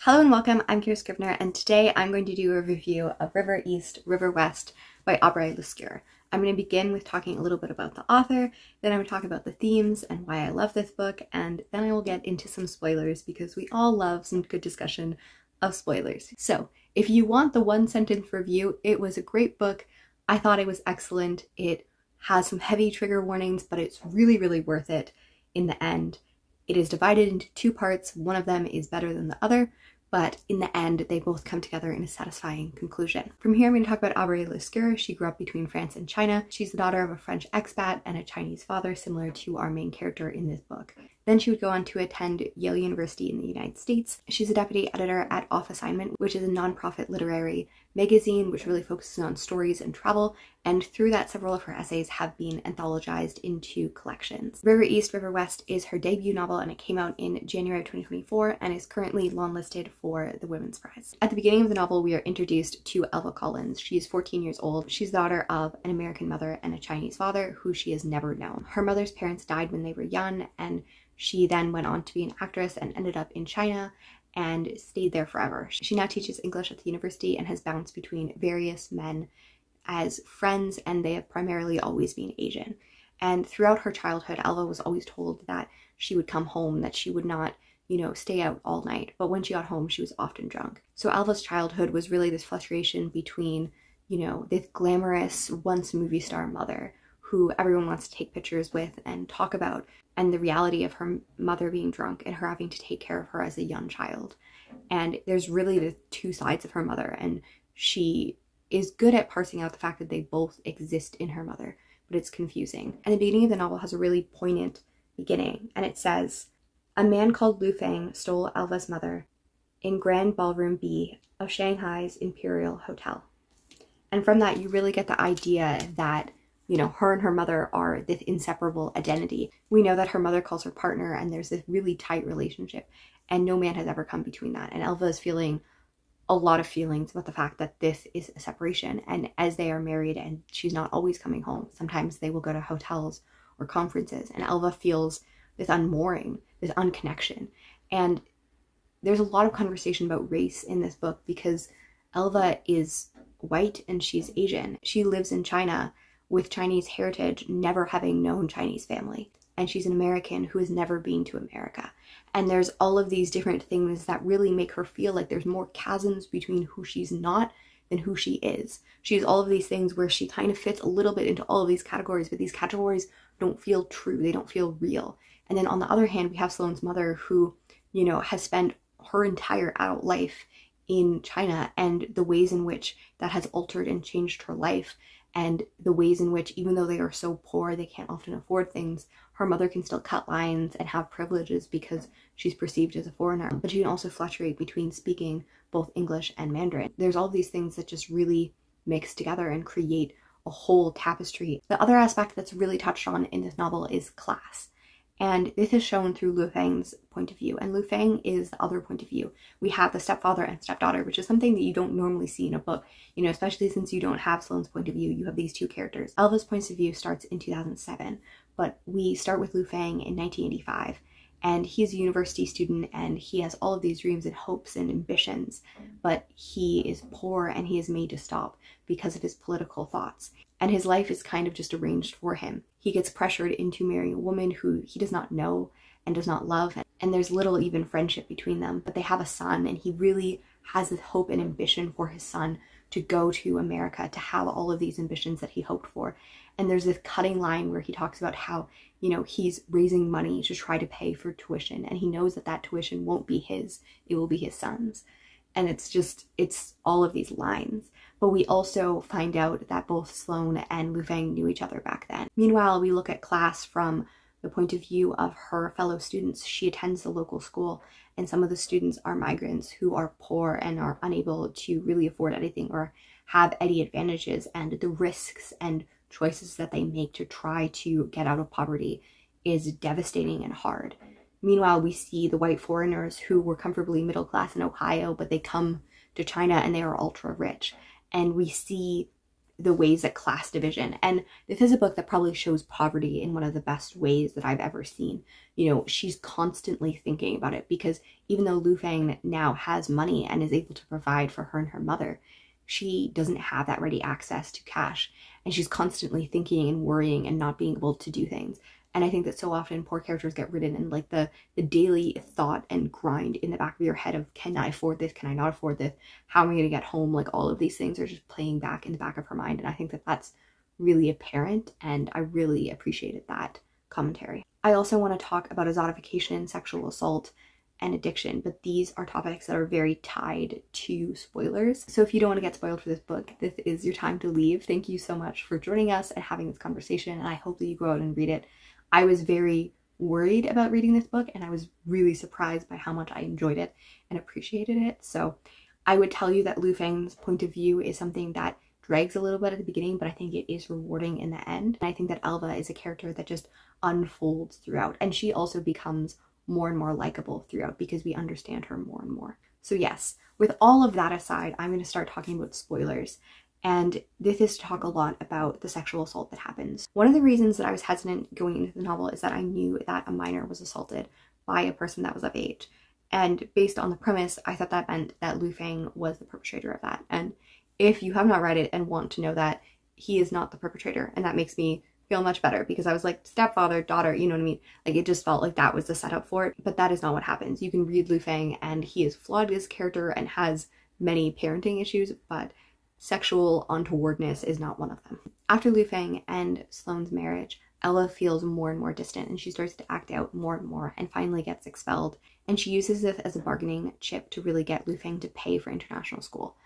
Hello and welcome, I'm Kira Scrivener, and today I'm going to do a review of River East, River West by Aube Rey Lescure. I'm going to begin with talking a little bit about the author, then I'm going to talk about the themes and why I love this book, and then I will get into some spoilers because we all love some good discussion of spoilers. So, if you want the one sentence review, it was a great book. I thought it was excellent. It has some heavy trigger warnings, but it's really worth it in the end. It is divided into two parts. One of them is better than the other, but in the end, they both come together in a satisfying conclusion. From here, I'm going to talk about Aube Rey Lescure. She grew up between France and China. She's the daughter of a French expat and a Chinese father, similar to our main character in this book. Then she would go on to attend Yale University in the United States. She's a deputy editor at Off Assignment, which is a nonprofit literary magazine which really focuses on stories and travel, and through that several of her essays have been anthologized into collections. River East, River West is her debut novel, and it came out in January of 2024 and is currently longlisted for the Women's Prize. At the beginning of the novel, we are introduced to Elva Collins. She is 14 years old. She's the daughter of an American mother and a Chinese father who she has never known. Her mother's parents died when they were young, and she then went on to be an actress and ended up in China and stayed there forever. She now teaches English at the university and has bounced between various men as friends, and they have primarily always been Asian. And throughout her childhood, Elva was always told that she would come home, that she would not, stay out all night. But when she got home, she was often drunk. So Elva's childhood was really this frustration between, this glamorous, once movie star mother who everyone wants to take pictures with and talk about, and the reality of her mother being drunk and her having to take care of her as a young child. And there's really the two sides of her mother, and she is good at parsing out the fact that they both exist in her mother, but it's confusing. And the beginning of the novel has a really poignant beginning, and it says, "A man called Lu Feng stole Elva's mother in Grand Ballroom B of Shanghai's Imperial Hotel." And from that, you really get the idea that her and her mother are this inseparable identity. We know that her mother calls her partner, and there's this really tight relationship, and no man has ever come between that. And Elva is feeling a lot of feelings about the fact that this is a separation, and as they are married and she's not always coming home, sometimes they will go to hotels or conferences, and Elva feels this unmooring, this unconnection. And there's a lot of conversation about race in this book because Elva is white and she's Asian. She lives in China with Chinese heritage, never having known Chinese family. And she's an American who has never been to America. And there's all of these different things that really make her feel like there's more chasms between who she's not than who she is. She's all of these things where she kind of fits a little bit into all of these categories, but these categories don't feel true. They don't feel real. And then on the other hand, we have Sloane's mother who, has spent her entire adult life in China, and the ways in which that has altered and changed her life, and the ways in which, even though they are so poor, they can't often afford things, her mother can still cut lines and have privileges because she's perceived as a foreigner. But she can also fluctuate between speaking both English and Mandarin. There's all these things that just really mix together and create a whole tapestry. The other aspect that's really touched on in this novel is class. And this is shown through Lu Feng's point of view. And Lu Feng is the other point of view. We have the stepfather and stepdaughter, which is something that you don't normally see in a book, especially since you don't have Sloane's point of view. You have these two characters. Elva's point of view starts in 2007, but we start with Lu Feng in 1985. And he's a university student, and he has all of these dreams and hopes and ambitions, but he is poor and he is made to stop because of his political thoughts. And his life is kind of just arranged for him. He gets pressured into marrying a woman who he does not know and does not love, and there's little even friendship between them. But they have a son, and he really has this hope and ambition for his son to go to America, to have all of these ambitions that he hoped for. And there's this cutting line where he talks about how, he's raising money to try to pay for tuition, and he knows that that tuition won't be his, it will be his son's. And it's all of these lines. But we also find out that both Sloane and Lu Feng knew each other back then. Meanwhile, we look at class from the point of view of her fellow students. She attends the local school, and some of the students are migrants who are poor and are unable to really afford anything or have any advantages, and the risks and choices that they make to try to get out of poverty is devastating and hard. Meanwhile, we see the white foreigners who were comfortably middle class in Ohio, but they come to China and they are ultra rich. And we see the ways that class division, and this is a book that probably shows poverty in one of the best ways that I've ever seen. You know, she's constantly thinking about it, because even though Lu Fang now has money and is able to provide for her and her mother, she doesn't have that ready access to cash, and she's constantly thinking and worrying and not being able to do things. And I think that so often poor characters get written in like the daily thought and grind in the back of your head of, can I afford this? Can I not afford this? How am I going to get home? Like all of these things are just playing back in the back of her mind. And I think that that's really apparent, and I really appreciated that commentary. I also want to talk about exotification, sexual assault, and addiction, but these are topics that are very tied to spoilers. So if you don't want to get spoiled for this book, this is your time to leave. Thank you so much for joining us and having this conversation, and I hope that you go out and read it. I was very worried about reading this book, and I was really surprised by how much I enjoyed it and appreciated it. So I would tell you that Lu Fang's point of view is something that drags a little bit at the beginning, but I think it is rewarding in the end. And I think that Elva is a character that just unfolds throughout, and she also becomes more and more likable throughout because we understand her more and more. So yes, with all of that aside, I'm going to start talking about spoilers. And this is to talk a lot about the sexual assault that happens. One of the reasons that I was hesitant going into the novel is that I knew that a minor was assaulted by a person that was of age. And based on the premise, I thought that meant that Lu Fang was the perpetrator of that. And if you have not read it and want to know that, he is not the perpetrator. And that makes me feel much better, because I was like, stepfather, daughter, you know what I mean? Like, it just felt like that was the setup for it. But that is not what happens. You can read Lu Fang and he is flawed as a character and has many parenting issues, but sexual untowardness is not one of them. After Lu Fang and Sloane's marriage, Ella feels more and more distant, and she starts to act out more and more and finally gets expelled. And she uses this as a bargaining chip to really get Lu Fang to pay for international school.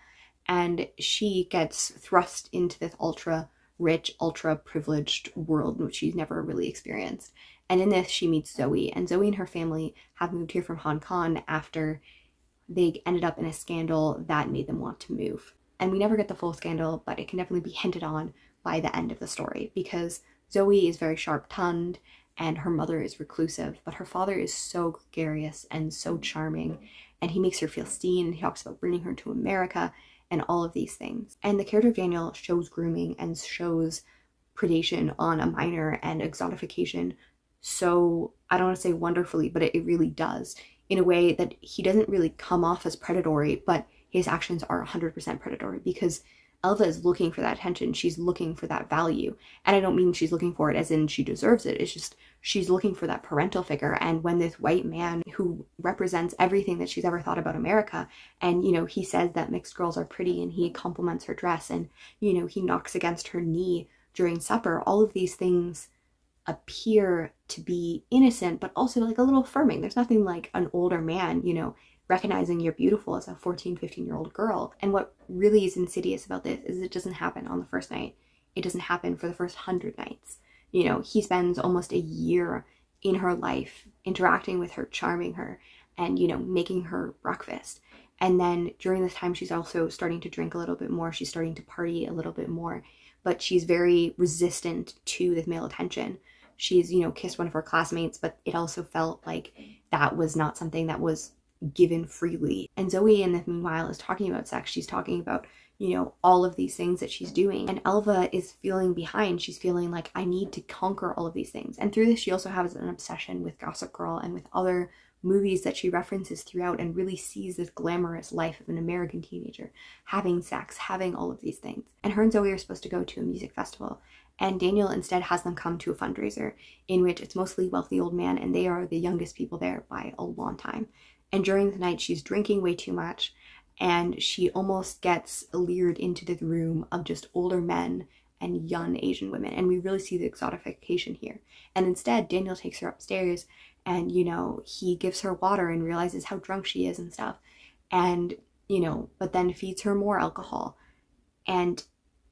And she gets thrust into this ultra rich, ultra privileged world which she's never really experienced. And in this, she meets Zoe, and Zoe and her family have moved here from Hong Kong after they ended up in a scandal that made them want to move. And we never get the full scandal, but it can definitely be hinted on by the end of the story, because Zoe is very sharp-tongued and her mother is reclusive, but her father is so gregarious and so charming, and he makes her feel seen, and he talks about bringing her to America and all of these things. And the character of Daniel shows grooming and shows predation on a minor and exotification so, I don't want to say wonderfully, but it really does, in a way that he doesn't really come off as predatory, but his actions are 100% predatory, because Elva is looking for that attention. She's looking for that value. And I don't mean she's looking for it as in she deserves it. It's just she's looking for that parental figure. And when this white man who represents everything that she's ever thought about America, and, you know, he says that mixed girls are pretty, and he compliments her dress, and, you know, he knocks against her knee during supper, all of these things appear to be innocent, but also like a little affirming. There's nothing like an older man, you know, recognizing you're beautiful as a 14, 15-year-old girl. And what really is insidious about this is it doesn't happen on the first night. It doesn't happen for the first 100 nights. You know, he spends almost a year in her life interacting with her, charming her, and, you know, making her breakfast. And then during this time, she's also starting to drink a little bit more. She's starting to party a little bit more, but she's very resistant to this male attention. She's, you know, kissed one of her classmates, but it also felt like that was not something that was given freely. And Zoe in the meanwhile is talking about sex. She's talking about, you know, all of these things that she's doing. And Elva is feeling behind. She's feeling like, I need to conquer all of these things. And through this, she also has an obsession with Gossip Girl and with other movies that she references throughout, and really sees this glamorous life of an American teenager, having sex, having all of these things. And her and Zoe are supposed to go to a music festival, and Daniel instead has them come to a fundraiser in which it's mostly wealthy old men, and they are the youngest people there by a long time. And during the night, she's drinking way too much, and she almost gets lured into the room of just older men and young Asian women. And we really see the exotification here. And instead, Daniel takes her upstairs, and, you know, he gives her water and realizes how drunk she is and stuff. And, you know, but then feeds her more alcohol. And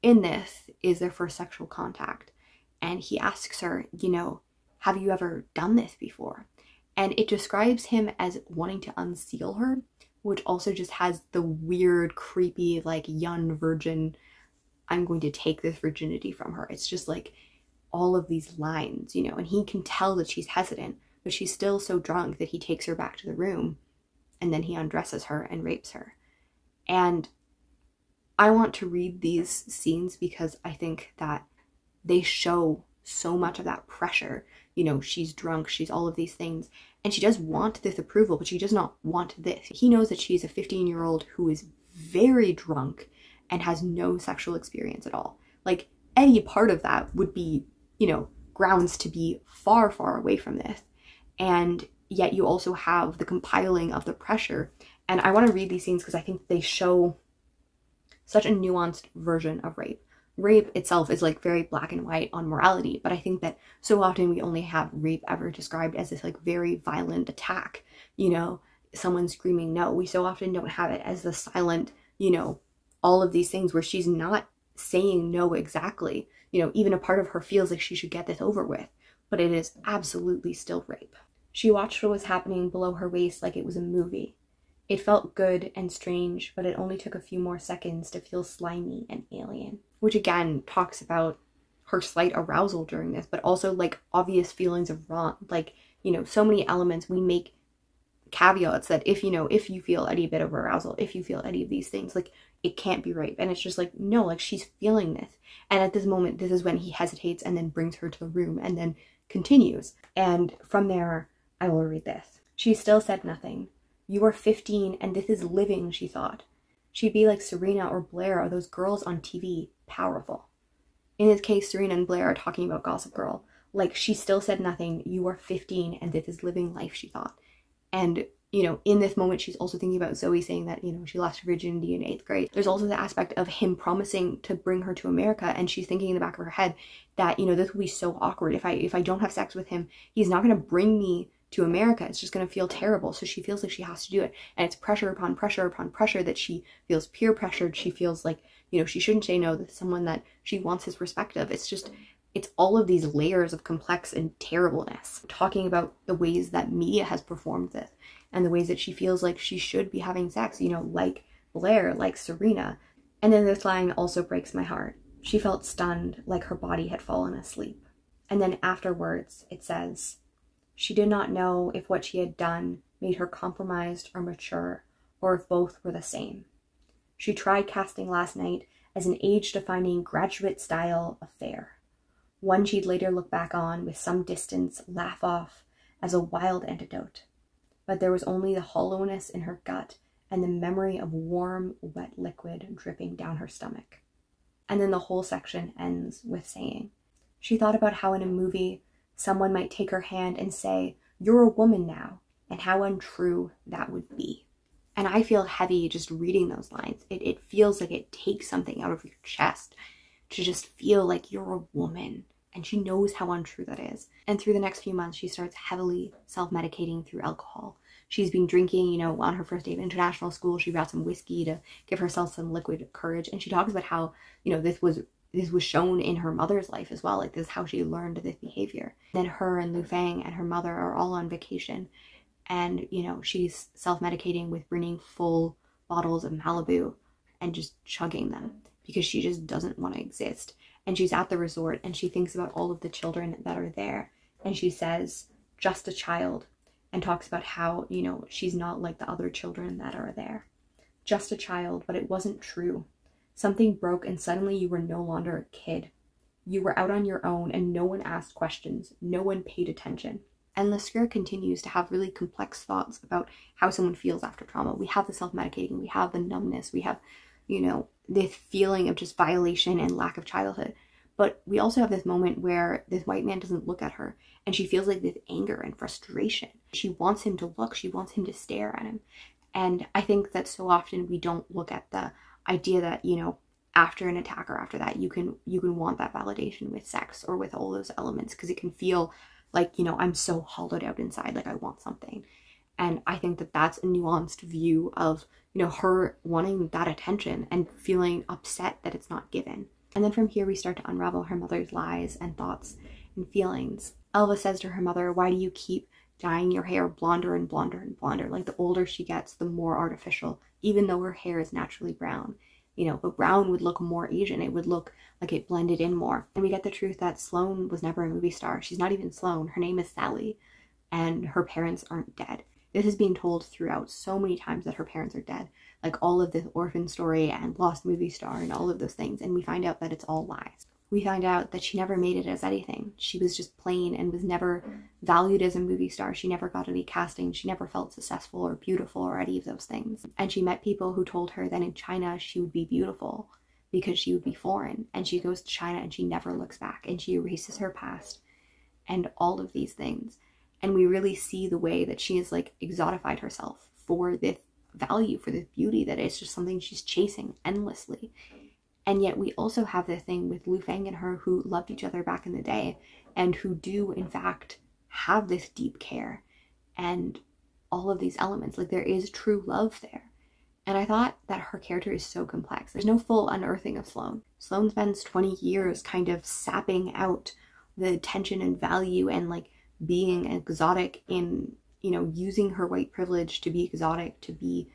in this is their first sexual contact. And he asks her, you know, have you ever done this before? And it describes him as wanting to unseal her, which also just has the weird, creepy, like, young virgin, I'm going to take this virginity from her. It's just like all of these lines, you know, and he can tell that she's hesitant, but she's still so drunk that he takes her back to the room, and then he undresses her and rapes her. And I want to read these scenes because I think that they show so much of that pressure. You know, she's drunk, she's all of these things, and she does want this approval, but she does not want this. He knows that she's a 15-year-old who is very drunk and has no sexual experience at all. Like, any part of that would be, you know, grounds to be far, far away from this. And yet you also have the compiling of the pressure. And I want to read these scenes because I think they show such a nuanced version of rape. Rape itself is like very black and white on morality, but I think that so often we only have rape ever described as this like very violent attack, you know, someone screaming no. We so often don't have it as the silent, you know, all of these things where she's not saying no exactly. You know, even a part of her feels like she should get this over with, but it is absolutely still rape. She watched what was happening below her waist like it was a movie. It felt good and strange, but it only took a few more seconds to feel slimy and alien. Which again talks about her slight arousal during this, but also like obvious feelings of wrong. Like, you know, so many elements we make caveats that if, you know, if you feel any bit of arousal, if you feel any of these things, like it can't be rape. And it's just like, no, like she's feeling this. And at this moment, this is when he hesitates and then brings her to the room and then continues. And from there, I will read this. She still said nothing. You are 15 and this is living, she thought. She'd be like Serena or Blair or those girls on TV, powerful. In this case, Serena and Blair are talking about Gossip Girl. Like, she still said nothing. You are 15 and this is living life, she thought. And, you know, in this moment, she's also thinking about Zoe saying that, you know, she lost her virginity in 8th grade. There's also the aspect of him promising to bring her to America, and she's thinking in the back of her head that, you know, this will be so awkward. If I don't have sex with him, he's not going to bring me to America. It's just going to feel terrible. So she feels like she has to do it. And it's pressure upon pressure upon pressure that she feels peer pressured. She feels like, you know, she shouldn't say no to someone that she wants his respect of. It's just, it's all of these layers of complex and terribleness. Talking about the ways that media has performed this and the ways that she feels like she should be having sex, you know, like Blair, like Serena. And then this line also breaks my heart. She felt stunned, like her body had fallen asleep. And then afterwards, it says, she did not know if what she had done made her compromised or mature, or if both were the same. She tried casting last night as an age-defining graduate-style affair, one she'd later look back on with some distance, laugh off as a wild antidote. But there was only the hollowness in her gut and the memory of warm, wet liquid dripping down her stomach. And then the whole section ends with saying, she thought about how in a movie, someone might take her hand and say, you're a woman now, and how untrue that would be. And I feel heavy just reading those lines. It feels like it takes something out of your chest to just feel like you're a woman. And she knows how untrue that is. And through the next few months, she starts heavily self-medicating through alcohol. She's been drinking, you know, on her first day of international school. She brought some whiskey to give herself some liquid courage. And she talks about how, you know, this was shown in her mother's life as well. Like, this is how she learned this behavior. Then her and Lu Fang and her mother are all on vacation. And, you know, she's self-medicating with bringing full bottles of Malibu and just chugging them because she just doesn't want to exist. And she's at the resort and she thinks about all of the children that are there. And she says, just a child, and talks about how, you know, she's not like the other children that are there. Just a child, but it wasn't true. Something broke and suddenly you were no longer a kid. You were out on your own and no one asked questions. No one paid attention. And Lescure continues to have really complex thoughts about how someone feels after trauma. We have the self-medicating, we have the numbness, we have, you know, this feeling of just violation and lack of childhood. But we also have this moment where this white man doesn't look at her and she feels like this anger and frustration. She wants him to look, she wants him to stare at him. And I think that so often we don't look at the idea that, you know, after an attack or after that, you can want that validation with sex or with all those elements, because it can feel like, you know, I'm so hollowed out inside, like I want something. And I think that that's a nuanced view of, you know, her wanting that attention and feeling upset that it's not given. And then from here we start to unravel her mother's lies and thoughts and feelings. Elva says to her mother, why do you keep dyeing your hair blonder and blonder and blonder? Like, the older she gets, the more artificial, even though her hair is naturally brown. You know, but brown would look more Asian. It would look like it blended in more. And we get the truth that Sloane was never a movie star. She's not even Sloane. Her name is Sally, and her parents aren't dead. this is being told throughout so many times that her parents are dead, like all of this orphan story and lost movie star and all of those things, and we find out that it's all lies. We find out that she never made it as anything. She was just plain and was never valued as a movie star. She never got any casting. She never felt successful or beautiful or any of those things. And she met people who told her that in China she would be beautiful because she would be foreign. And she goes to China and she never looks back and she erases her past and all of these things. And we really see the way that she has like exotified herself for this value, for this beauty, that it's just something she's chasing endlessly. And yet we also have the thing with Lu Feng and her who loved each other back in the day and who do in fact have this deep care and all of these elements. Like there is true love there. And I thought that her character is so complex. There's no full unearthing of Sloane. Sloane spends 20 years kind of sapping out the attention and value and like being exotic in, you know, using her white privilege to be exotic, to be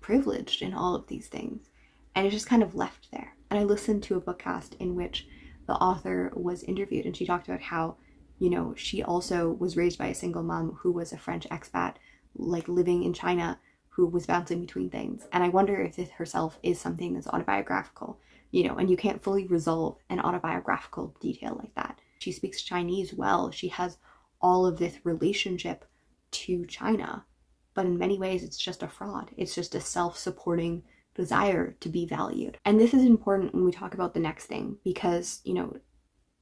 privileged in all of these things. And it's just kind of left there. And I listened to a bookcast in which the author was interviewed and she talked about how, you know, she also was raised by a single mom who was a French expat, like living in China, who was bouncing between things. And I wonder if this herself is something that's autobiographical, you know, and you can't fully resolve an autobiographical detail like that. She speaks Chinese well. She has all of this relationship to China, but in many ways it's just a fraud. It's just a self-supporting desire to be valued. And this is important when we talk about the next thing, because, you know,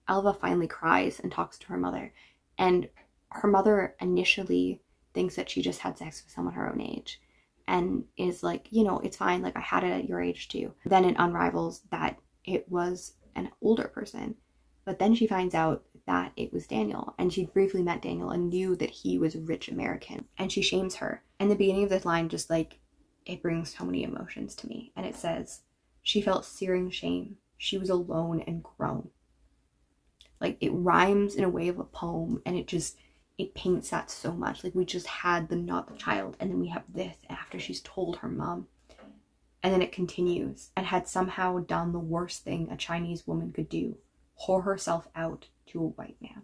Alva finally cries and talks to her mother, and her mother initially thinks that she just had sex with someone her own age and is like, you know, it's fine, like I had it at your age too. Then it unravels that it was an older person, but then she finds out that it was Daniel, and she briefly met Daniel and knew that he was a rich American, and she shames her. And the beginning of this line just like, it brings so many emotions to me. And it says, she felt searing shame. She was alone and grown. Like it rhymes in a way of a poem, and it paints that so much. Like we just had the not the child, and then we have this after she's told her mom. And then it continues, and had somehow done the worst thing a Chinese woman could do, whore herself out to a white man.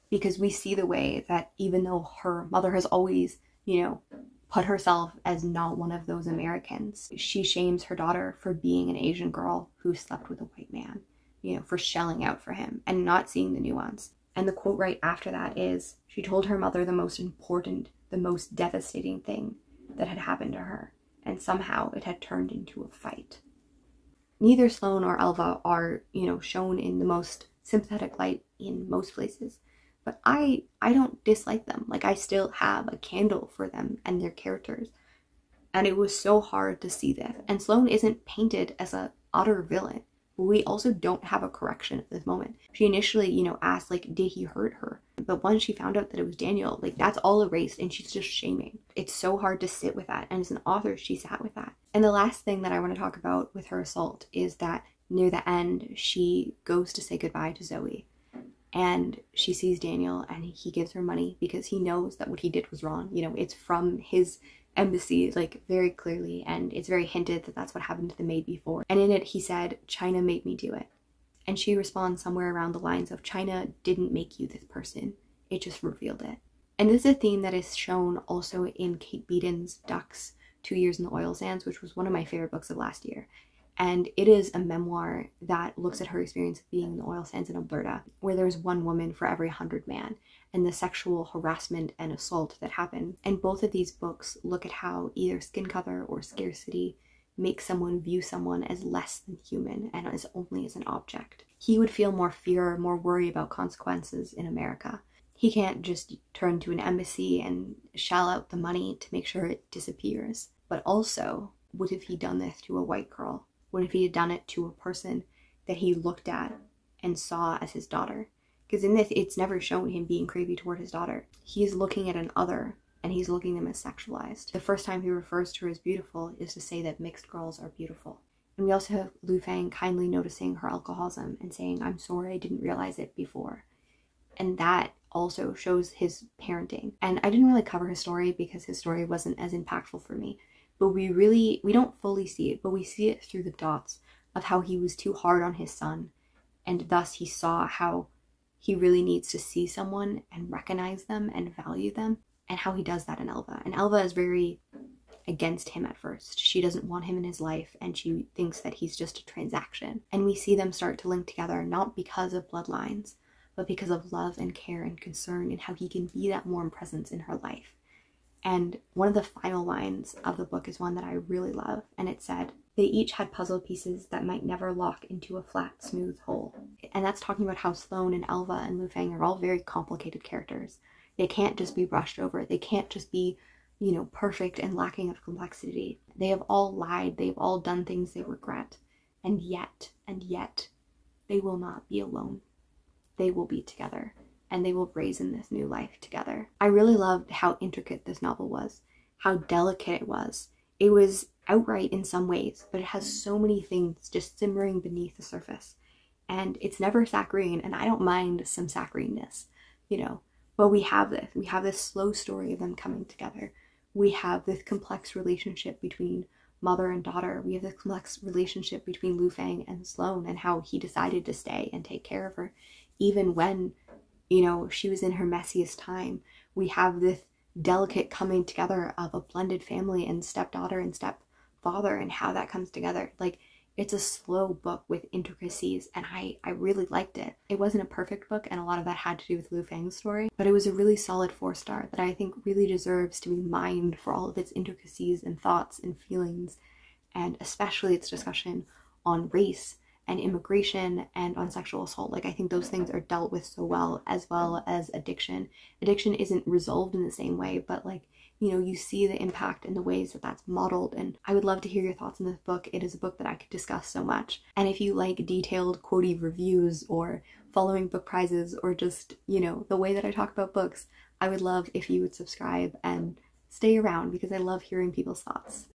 Because we see the way that even though her mother has always, you know, put herself as not one of those Americans, she shames her daughter for being an Asian girl who slept with a white man, you know, for shelling out for him and not seeing the nuance. And the quote right after that is, she told her mother the most important, the most devastating thing that had happened to her, and somehow it had turned into a fight. Neither Sloane or Alva are, you know, shown in the most sympathetic light in most places. But I don't dislike them. Like I still have a candle for them and their characters. And it was so hard to see this. And Sloane isn't painted as a utter villain. But we also don't have a correction at this moment. She initially, you know, asked like, did he hurt her? But once she found out that it was Daniel, like that's all erased and she's just shaming. It's so hard to sit with that. And as an author, she sat with that. And the last thing that I want to talk about with her assault is that near the end, she goes to say goodbye to Zoe. And she sees Daniel and he gives her money because he knows that what he did was wrong. You know, it's from his embassy, like very clearly. And it's very hinted that that's what happened to the maid before. And in it, he said, China made me do it. And she responds somewhere around the lines of, China didn't make you this person. It just revealed it. And this is a theme that is shown also in Kate Beaton's Ducks, 2 Years in the Oil Sands, which was one of my favorite books of last year. And it is a memoir that looks at her experience of being in the oil sands in Alberta, where there's one woman for every 100 men, and the sexual harassment and assault that happen. And both of these books look at how either skin color or scarcity makes someone view someone as less than human and as only as an object. He would feel more fear, more worry about consequences in America. He can't just turn to an embassy and shell out the money to make sure it disappears. But also, what if he done this to a white girl? What if he had done it to a person that he looked at and saw as his daughter? Because in this, it's never shown him being creepy toward his daughter. He's looking at an other, and he's looking at them as sexualized. The first time he refers to her as beautiful is to say that mixed girls are beautiful. And we also have Lu Feng kindly noticing her alcoholism and saying, I'm sorry I didn't realize it before. And that also shows his parenting. And I didn't really cover his story because his story wasn't as impactful for me. But we don't fully see it, but we see it through the dots of how he was too hard on his son. And thus he saw how he really needs to see someone and recognize them and value them. and how he does that in Elva. And Elva is very against him at first. She doesn't want him in his life, and she thinks that he's just a transaction. And we see them start to link together, not because of bloodlines, but because of love and care and concern, and how he can be that warm presence in her life. And one of the final lines of the book is one that I really love, and it said, "They each had puzzle pieces that might never lock into a flat, smooth hole." And that's talking about how Sloane and Elva and Lu Feng are all very complicated characters. They can't just be brushed over. They can't just be, you know, perfect and lacking of complexity. They have all lied. They've all done things they regret. And yet, they will not be alone. They will be together, and they will raise in this new life together. I really loved how intricate this novel was, how delicate it was. It was outright in some ways, but it has so many things just simmering beneath the surface. And it's never saccharine, and I don't mind some saccharineness, you know. But we have this slow story of them coming together. We have this complex relationship between mother and daughter. We have this complex relationship between Lu Feng and Sloane, and how he decided to stay and take care of her, even when, you know, she was in her messiest time. We have this delicate coming together of a blended family and stepdaughter and stepfather, and how that comes together. Like, it's a slow book with intricacies, and I really liked it. It wasn't a perfect book, and a lot of that had to do with Lu Feng's story, but it was a really solid 4-star that I think really deserves to be mined for all of its intricacies and thoughts and feelings, and especially its discussion on race and immigration and on sexual assault. Like, I think those things are dealt with so well as addiction. Addiction isn't resolved in the same way, but like, you know, you see the impact in the ways that that's modeled. And I would love to hear your thoughts on this book. It is a book that I could discuss so much. And if you like detailed quotey reviews or following book prizes, or just, you know, the way that I talk about books, I would love if you would subscribe and stay around, because I love hearing people's thoughts.